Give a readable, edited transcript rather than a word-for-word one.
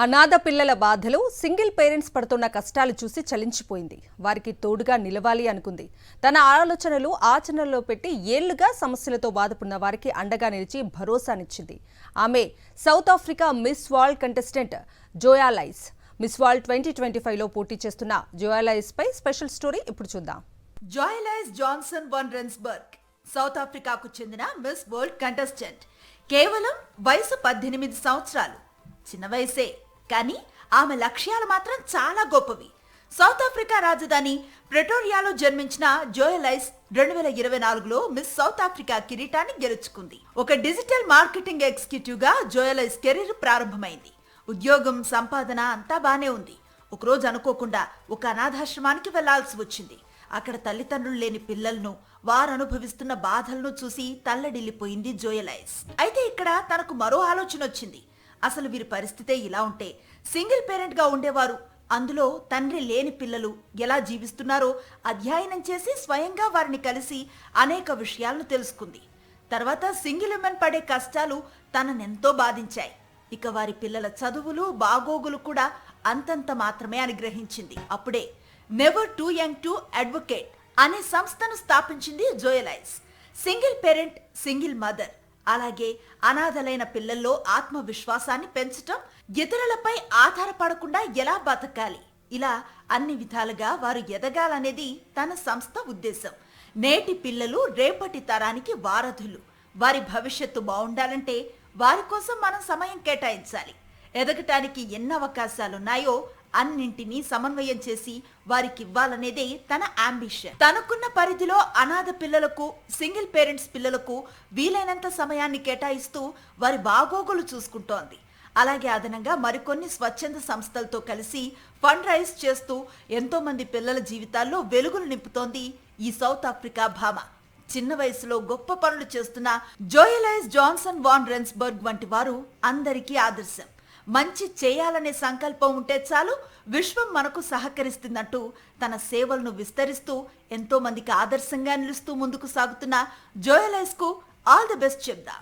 అనాథ పిల్లల బాధలు, సింగిల్ పేరెంట్స్ పడుతున్న కష్టాలు చూసి చలించిపోయింది. వారికి తోడుగా నిలవాలి అనుకుంది. తన ఆలోచనలు ఆచరణలో పెట్టి ఏళ్లుగా సమస్యలతో బాధపడిన వారికి అండగా నిలిచి భరోసానిచ్చింది. ఆమె south Africa miss world contestant Zoalize. Miss world 2025లో పోటీ చేస్తున్న జోయా లైస్ పై స్పెషల్ స్టోరీ ఇప్పుడు చూద్దాం. Zoalize Jansen van Rensburg south ఆఫ్రికాకు చెందిన మిస్ వరల్డ్ కంటెస్టెంట్. కేవలం వయసు 18 సంవత్సరాలు. చిన్న వయసే, కానీ ఆమె లక్ష్యాలు మాత్రం చాలా గొప్పవి. సౌత్ ఆఫ్రికా రాజధాని ప్రెటోరియాలో జన్మించిన జోయా లైస్ 2024లో మిస్ సౌత్ ఆఫ్రికా కిరీటాన్ని గెలుచుకుంది. ఒక డిజిటల్ మార్కెటింగ్ ఎగ్జిక్యూటివ్ గా జోయా లైస్ కెరీర్ ప్రారంభమైంది. ఉద్యోగం, సంపాదన అంతా బానే ఉంది. ఒకరోజు అనుకోకుండా ఒక అనాథాశ్రమానికి వెళ్లాల్సి వచ్చింది. అక్కడ తల్లిదండ్రులు లేని పిల్లలను, వారు అనుభవిస్తున్న బాధలను చూసి తల్లడిల్లిపోయింది జోయా లైస్. అయితే ఇక్కడ తనకు మరో ఆలోచన వచ్చింది. అసలు వీరి పరిస్థితే ఇలా ఉంటే సింగిల్ పేరెంట్ గా ఉండేవారు, అందులో తండ్రి లేని పిల్లలు ఎలా జీవిస్తున్నారో అధ్యయనం చేసి స్వయంగా వారిని కలిసి అనేక విషయాలను తెలుసుకుంది. తర్వాత సింగిల్ ఉమెన్ పడే కష్టాలు తననెంతో బాధించాయి. ఇక వారి పిల్లల చదువులు, బాగోగులు కూడా అంతంత మాత్రమే అని గ్రహించింది. అప్పుడే never too young to advocate అనే సంస్థను స్థాపించింది జోయా లైస్. సింగిల్ పేరెంట్, సింగిల్ మదర్, అలాగే అనాథలైన పిల్లల్లో ఆత్మవిశ్వాసాన్ని పెంచటం, ఇతరులపై ఆధారపడకుండా ఎలా బతకాలి, ఇలా అన్ని విధాలుగా వారు ఎదగాలనేది తన సంస్థ ఉద్దేశం. నేటి పిల్లలు రేపటి తరానికి వారధులు. వారి భవిష్యత్తు బాగుండాలంటే వారి కోసం మనం సమయం కేటాయించాలి. ఎదగటానికి ఎన్ని అవకాశాలున్నాయో అన్నింటినీ సమన్వయం చేసి వారికి ఇవ్వాలనేదే తన అంబిషన్. తనకున్న పరిధిలో అనాథ పిల్లలకు, సింగిల్ పేరెంట్స్ పిల్లలకు వీలైనంత సమయాన్ని కేటాయిస్తూ వారి బాగోగులు చూసుకుంటోంది. అలాగే అదనంగా మరికొన్ని స్వచ్ఛంద సంస్థలతో కలిసి ఫండ్ రైజ్ చేస్తూ ఎంతో మంది పిల్లల జీవితాల్లో వెలుగులు నింపుతోంది ఈ సౌత్ ఆఫ్రికా భామ. చిన్న వయసులో గొప్ప పనులు చేస్తున్న జోయా లైస్ జాన్సన్ వాన్ రెన్స్బర్గ్ వంటి వారు అందరికీ ఆదర్శం. మంచి చేయాలనే సంకల్పం ఉంటే చాలు, విశ్వం మనకు సహకరిస్తుందంటూ తన సేవలను విస్తరిస్తూ ఎంతో మందికి ఆదర్శంగా నిలుస్తూ ముందుకు సాగుతున్న జోయా లైస్ కు ఆల్ ది బెస్ట్ చెప్దాం.